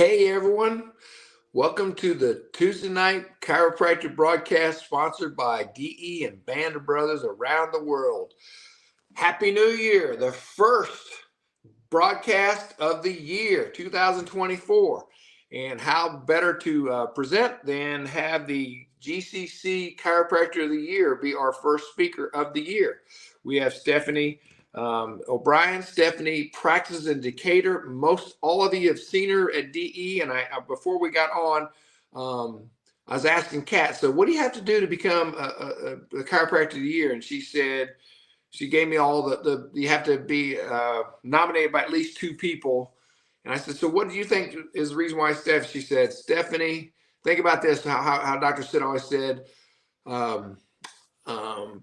Hey everyone, welcome to the Tuesday night chiropractic broadcast sponsored by DE and Band of Brothers around the world. Happy New Year, the first broadcast of the year 2024. And how better to present than have the GCC Chiropractor of the Year be our first speaker of the year. We have Stephanie O'Brien. Stephanie practices in Decatur. Most all of you have seen her at DE. And I before we got on, I was asking Kat, so what do you have to do to become a chiropractor of the year? And she gave me all the you have to be nominated by at least two people. And I said, so what do you think is the reason why Steph? She said, Stephanie, think about this, how Dr. Sid always said, um,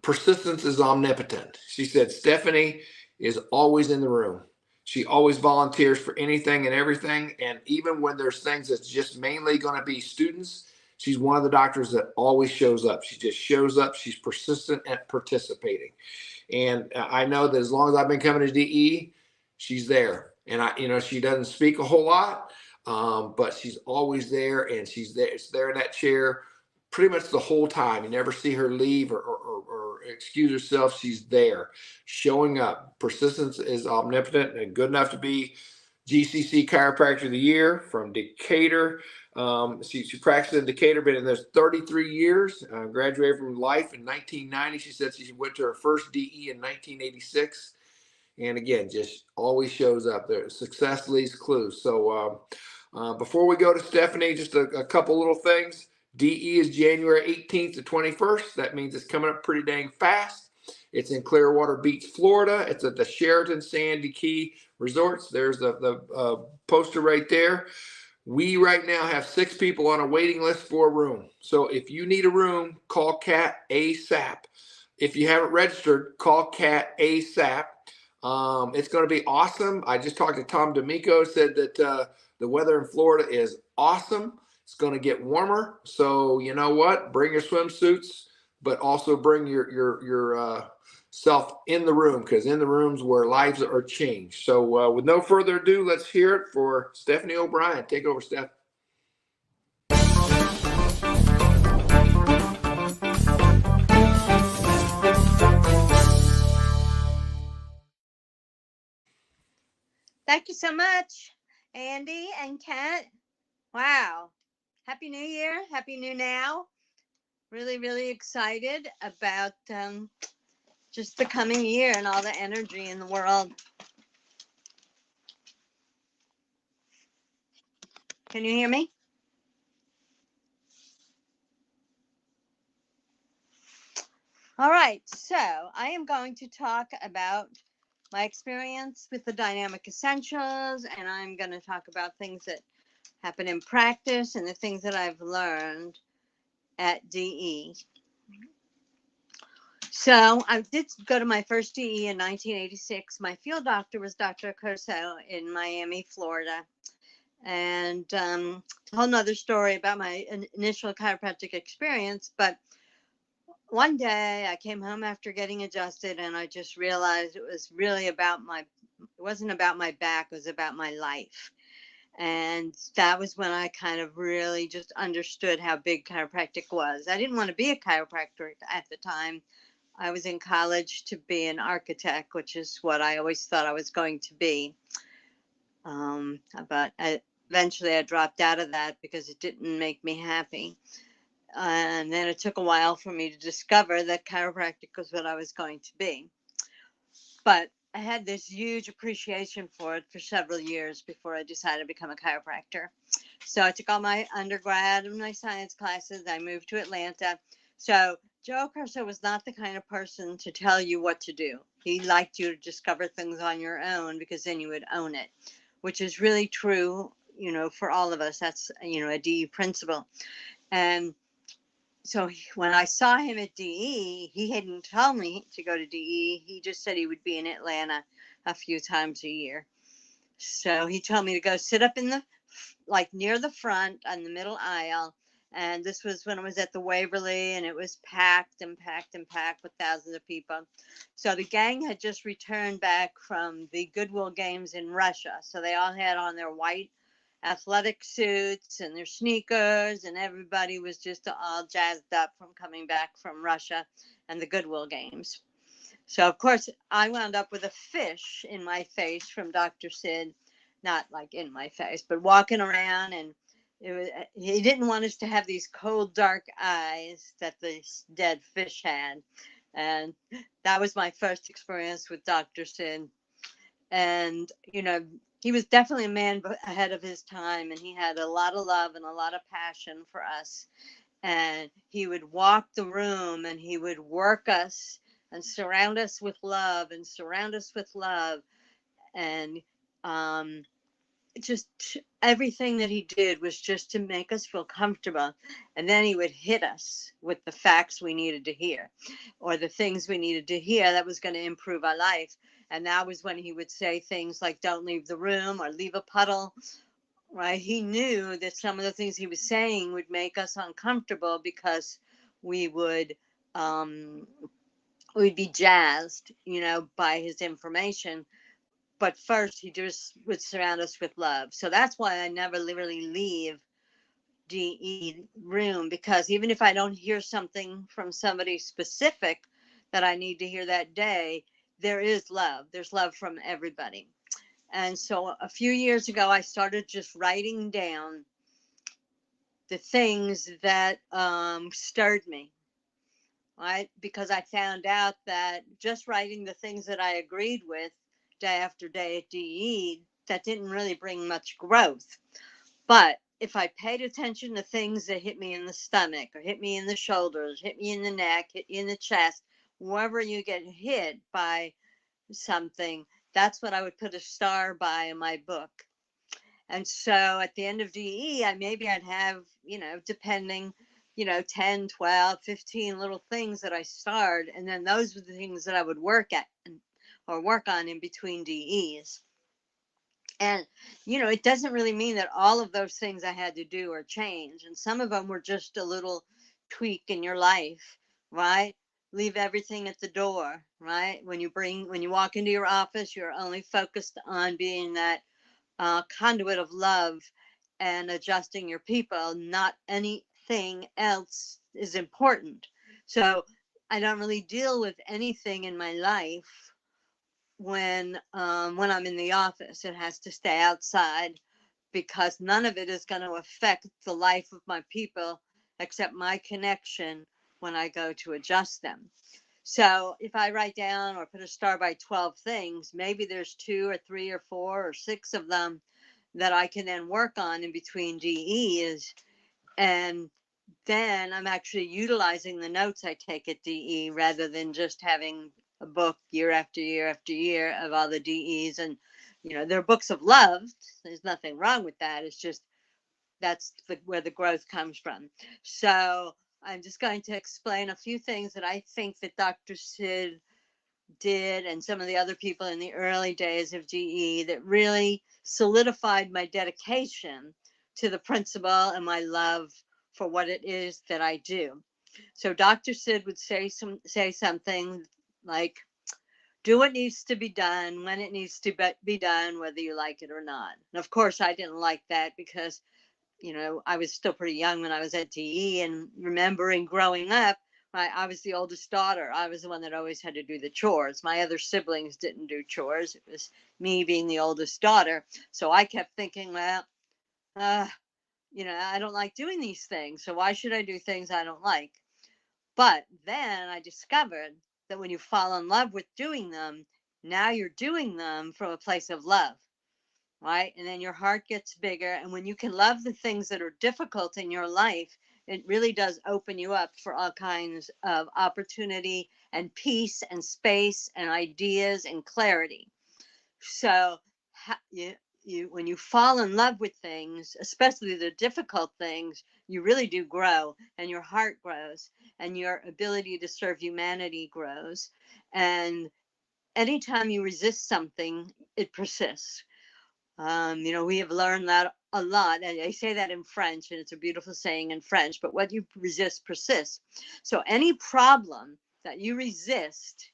persistence is omnipotent. She said, Stephanie is always in the room. She always volunteers for anything and everything. And even when there's things that's just mainly going to be students, she's one of the doctors that always shows up. She just shows up. She's persistent at participating. And I know that as long as I've been coming to DE, she's there. And she doesn't speak a whole lot, but she's always there, and she's there. It's there in that chair pretty much the whole time. You never see her leave or excuse herself. She's there, showing up. Persistence is omnipotent and good enough to be GCC Chiropractor of the Year from Decatur. She practiced in Decatur, been in there 33 years, graduated from Life in 1990. She said she went to her first DE in 1986. And again, just always shows up there. Success leaves clues. So before we go to Stephanie, just a couple little things. DE is January 18th to 21st. That means it's coming up pretty dang fast. It's in Clearwater Beach, Florida. It's at the Sheraton Sandy Key Resorts. There's the poster right there. We right now have 6 people on a waiting list for a room. So if you need a room, call Kat ASAP. If you haven't registered, call Kat ASAP. It's going to be awesome. I just talked to Tom D'Amico, said that the weather in Florida is awesome. It's going to get warmer. So you know what? Bring your swimsuits, but also bring your self in the room, because in the rooms where lives are changed. So with no further ado, let's hear it for Stephanie O'Brien. Take over, Steph. Thank you so much, Andy and Kat. Wow. Happy New Year. Happy New Now. Really, really excited about just the coming year and all the energy in the world. Can you hear me? All right. So I am going to talk about my experience with the dynamic essentials, and I'm going to talk about things that happen in practice and the things that I've learned at DE. So I did go to my first DE in 1986. My field doctor was Dr. Corso in Miami, Florida. And a whole nother story about my initial chiropractic experience. But one day I came home after getting adjusted, and I just realized it was really it wasn't about my back, it was about my life. And that was when I kind of really just understood how big chiropractic was. I didn't want to be a chiropractor at the time. I was in college to be an architect, which is what I always thought I was going to be. But eventually I dropped out of that because it didn't make me happy. And then it took a while for me to discover that chiropractic was what I was going to be. But I had this huge appreciation for it for several years before I decided to become a chiropractor. So I took all my undergrad and my science classes. I moved to Atlanta. So Joe Corso was not the kind of person to tell you what to do. He liked you to discover things on your own, because then you would own it, which is really true, for all of us. That's, a DE principle. And so when I saw him at DE, he hadn't told me to go to DE. He just said he would be in Atlanta a few times a year. So he told me to go sit up in near the front on the middle aisle. And this was when I was at the Waverly, and it was packed and packed and packed with thousands of people. So the gang had just returned back from the Goodwill Games in Russia. So they all had on their white athletic suits and their sneakers, and everybody was just all jazzed up from coming back from Russia and the Goodwill games. So, of course, I wound up with a fish in my face from Dr. Sid, not like in my face, but walking around. And it was, he didn't want us to have these cold, dark eyes that this dead fish had. And that was my first experience with Dr. Sid. And, you know, he was definitely a man ahead of his time, and he had a lot of love and a lot of passion for us. And he would walk the room and he would work us and surround us with love and surround us with love. And um, just everything that he did was just to make us feel comfortable. And then he would hit us with the facts we needed to hear, or the things we needed to hear that was going to improve our life. And that was when he would say things like, don't leave the room or leave a puddle, right? He knew that some of the things he was saying would make us uncomfortable because we would we'd be jazzed, you know, by his information. But first, he just would surround us with love. So that's why I never really leave DE room, because even if I don't hear something from somebody specific that I need to hear that day, there is love. There's love from everybody. And so a few years ago, I started just writing down the things that stirred me, right? Because I found out that just writing the things that I agreed with day after day at DE, that didn't really bring much growth. But if I paid attention to things that hit me in the stomach or hit me in the shoulders, hit me in the neck, hit you in the chest, wherever you get hit by something, that's what I would put a star by in my book. And so at the end of DE, I'd have, you know, depending, you know, 10, 12, 15 little things that I starred. And then those were the things that I would work at or work on in between DEs. And, you know, it doesn't really mean that all of those things I had to do or change. And some of them were just a little tweak in your life, right? Leave everything at the door, right? When you walk into your office, you're only focused on being that conduit of love and adjusting your people. Not anything else is important. So I don't really deal with anything in my life when I'm in the office. It has to stay outside, because none of it is going to affect the life of my people except my connection when I go to adjust them. So if I write down or put a star by 12 things, maybe there's 2 or 3 or 4 or 6 of them that I can then work on in between DEs. And then I'm actually utilizing the notes I take at DE rather than just having a book year after year after year of all the DEs. And, you know, they're books of love. There's nothing wrong with that. It's just where the growth comes from. So I'm just going to explain a few things that I think that Dr. Sid did and some of the other people in the early days of GE that really solidified my dedication to the principle and my love for what it is that I do. So Dr. Sid would say something like, do what needs to be done when it needs to be done, whether you like it or not. And of course, I didn't like that because, you know, I was still pretty young when I was at DE, and remembering growing up, I was the oldest daughter. I was the one that always had to do the chores. My other siblings didn't do chores. It was me being the oldest daughter. So I kept thinking, well, you know, I don't like doing these things. So why should I do things I don't like? But then I discovered that when you fall in love with doing them, now you're doing them from a place of love, right? And then your heart gets bigger. And when you can love the things that are difficult in your life, it really does open you up for all kinds of opportunity and peace and space and ideas and clarity. So when you fall in love with things, especially the difficult things, you really do grow, and your heart grows, and your ability to serve humanity grows. And anytime you resist something, it persists. You know, we have learned that a lot. And I say that in French, and it's a beautiful saying in French, but what you resist persists. So any problem that you resist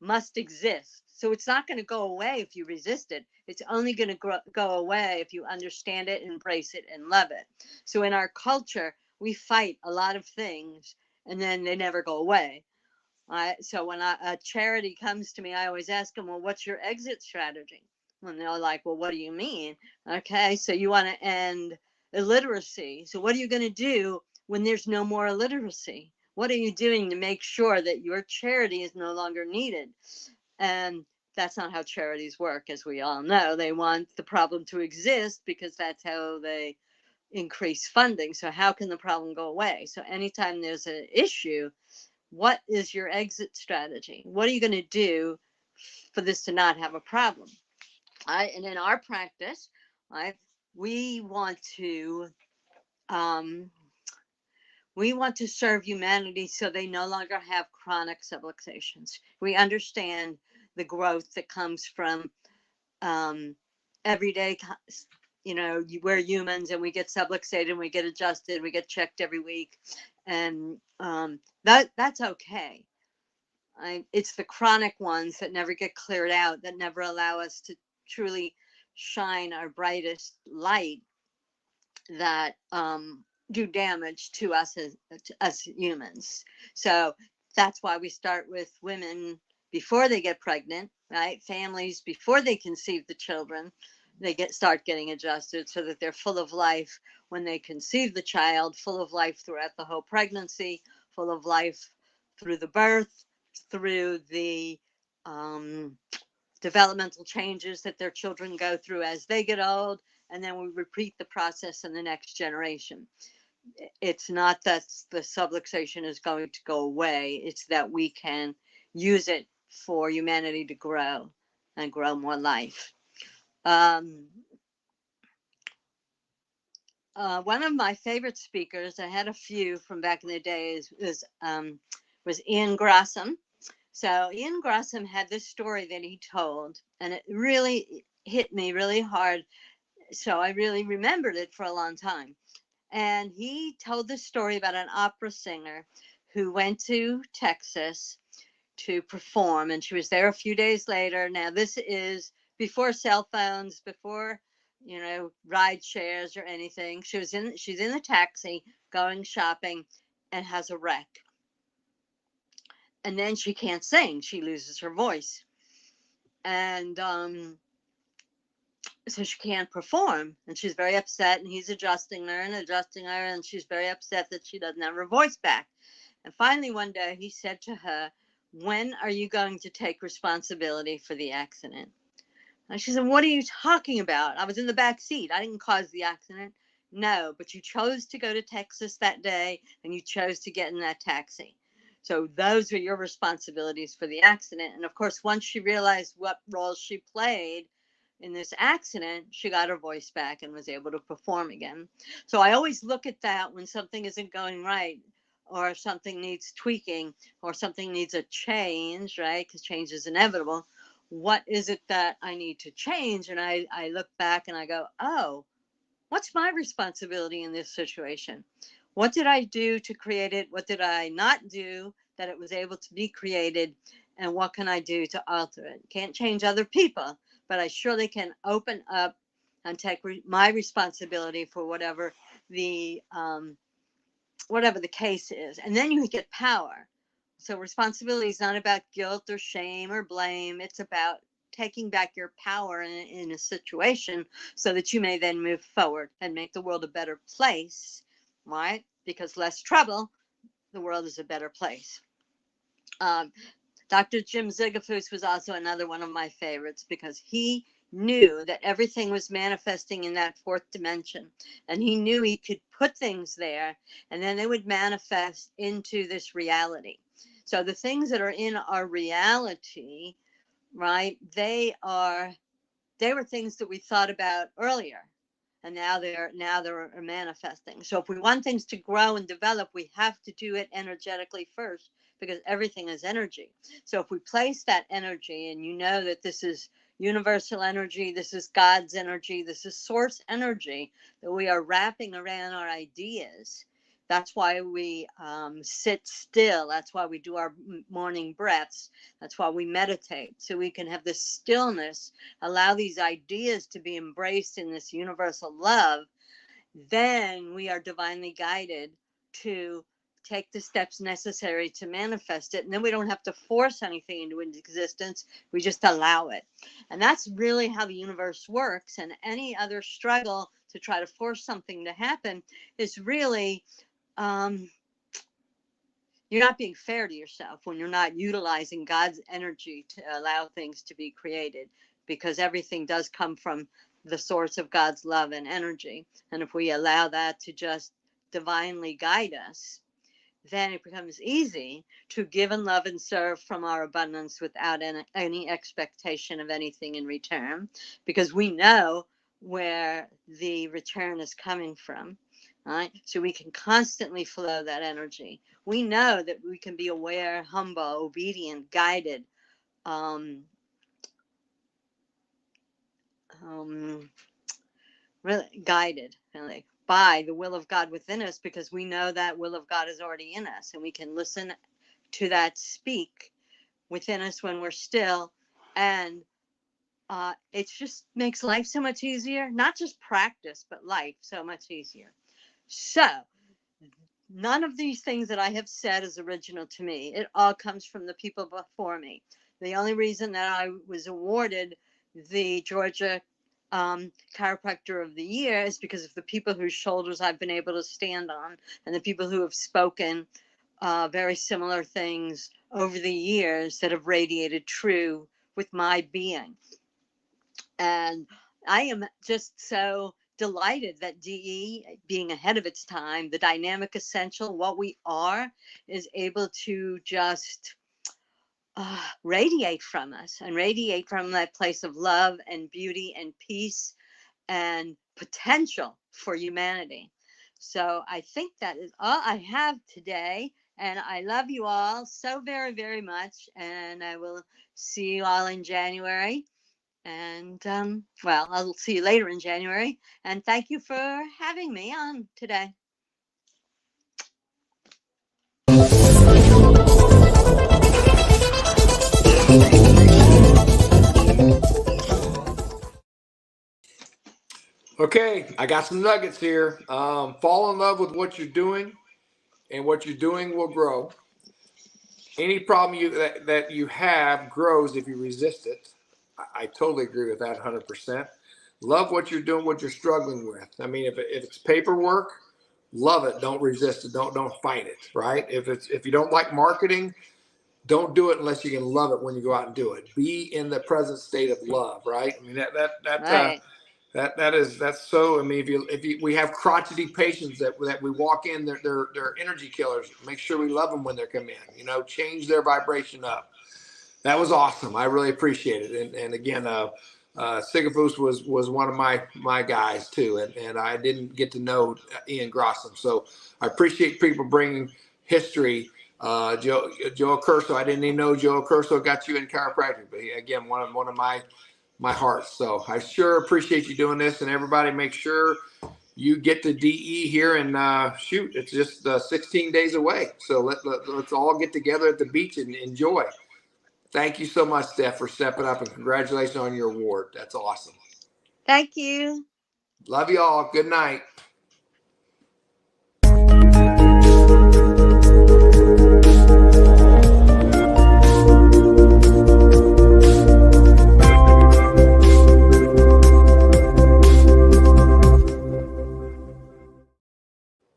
must exist. So it's not going to go away if you resist it. It's only going to go away if you understand it, embrace it, and love it. So in our culture, we fight a lot of things and then they never go away. So when a charity comes to me, I always ask them, well, what's your exit strategy? And they're like, well, what do you mean? Okay, so you want to end illiteracy. So what are you going to do when there's no more illiteracy? What are you doing to make sure that your charity is no longer needed? And that's not how charities work, as we all know. They want the problem to exist because that's how they increase funding. So how can the problem go away? So anytime there's an issue, what is your exit strategy? What are you going to do for this to not have a problem? And in our practice, right, we want to um, serve humanity so they no longer have chronic subluxations. We understand the growth that comes from everyday, we're humans and we get subluxated and we get adjusted, we get checked every week, and that's okay. It's the chronic ones that never get cleared out, that never allow us to truly shine our brightest light, that do damage to us as humans. So that's why we start with women before they get pregnant, right? Families before they conceive the children, they start getting adjusted so that they're full of life when they conceive the child, full of life throughout the whole pregnancy, full of life through the birth, through the developmental changes that their children go through as they get old, and then we repeat the process in the next generation. It's not that the subluxation is going to go away, it's that we can use it for humanity to grow and grow more life. One of my favorite speakers, I had a few from back in the days, was Ian Grossom. So Ian Grossom had this story that he told, and it really hit me really hard. So I really remembered it for a long time. And he told this story about an opera singer who went to Texas to perform, and she was there a few days later. Now, this is before cell phones, before ride shares or anything. She's in the taxi going shopping and has a wreck. And then she can't sing. She loses her voice. And so she can't perform. And she's very upset. And he's adjusting her. And she's very upset that she doesn't have her voice back. And finally, one day, he said to her, when are you going to take responsibility for the accident? And she said, what are you talking about? I was in the back seat. I didn't cause the accident. No, but you chose to go to Texas that day and you chose to get in that taxi. So those are your responsibilities for the accident. And of course, once she realized what role she played in this accident, she got her voice back and was able to perform again. So I always look at that when something isn't going right, or something needs tweaking, or something needs a change, right? Because change is inevitable. What is it that I need to change? And I look back and I go, oh, what's my responsibility in this situation? What did I do to create it? What did I not do that it was able to be created? And what can I do to alter it? Can't change other people, but I surely can open up and take my responsibility for whatever the case is. And then you get power. So responsibility is not about guilt or shame or blame. It's about taking back your power in a situation so that you may then move forward and make the world a better place, right? Because less trouble, the world is a better place. Dr. Jim Zigafus was also another one of my favorites because he knew that everything was manifesting in that fourth dimension, and he knew he could put things there and then they would manifest into this reality. So the things that are in our reality, right, they were things that we thought about earlier, and now they're manifesting. So if we want things to grow and develop, we have to do it energetically first, because everything is energy. So if we place that energy, and you know that this is universal energy, this is God's energy, this is source energy that we are wrapping around our ideas, That's why we sit still. That's why we do our morning breaths. That's why we meditate, so we can have this stillness, allow these ideas to be embraced in this universal love. Then we are divinely guided to take the steps necessary to manifest it. And then we don't have to force anything into existence. We just allow it. And that's really how the universe works. And any other struggle to try to force something to happen is really, you're not being fair to yourself when you're not utilizing God's energy to allow things to be created, because everything does come from the source of God's love and energy. And if we allow that to just divinely guide us, then it becomes easy to give and love and serve from our abundance without any expectation of anything in return, because we know where the return is coming from. Right? So we can constantly flow that energy. We know that we can be aware, humble, obedient, guided, really guided, really, by the will of God within us, because we know that will of God is already in us, and we can listen to that speak within us when we're still. And it just makes life so much easier, not just practice, but life so much easier. So none of these things that I have said is original to me. It all comes from the people before me. The only reason that I was awarded the Georgia Chiropractor of the Year is because of the people whose shoulders I've been able to stand on, and the people who have spoken very similar things over the years that have radiated true with my being. And I am just so delighted that DE, being ahead of its time, the dynamic essential, what we are, is able to just radiate from us, and radiate from that place of love and beauty and peace and potential for humanity. So I think that is all I have today. And I love you all so very, very much. And I will see you all in January. And well, I'll see you later in January. And thank you for having me on today. Okay, I got some nuggets here. Fall in love with what you're doing, and what you're doing will grow. Any problem that you have grows if you resist it. I totally agree with that 100%. Love what you're doing, what you're struggling with. I mean, if it's paperwork, love it. Don't resist it. Don't fight it. Right? If you don't like marketing, don't do it unless you can love it when you go out and do it. Be in the present state of love. Right? I mean Right. that's so. I mean, if you we have crotchety patients that we walk in, they're energy killers. Make sure we love them when they come in. You know, change their vibration up. That was awesome. I really appreciate it. And again, Sigafus was one of my guys too, and I didn't get to know Ian Grossum, so I appreciate people bringing history. Joe Curso, I didn't even know Joe Curso got you in chiropractic, but again, one of my hearts. So I sure appreciate you doing this, and everybody make sure you get to DE here, and shoot, it's just 16 days away. So let's all get together at the beach and enjoy. Thank you so much, Steph, for stepping up, and congratulations on your award. That's awesome. Thank you. Love you all. Good night.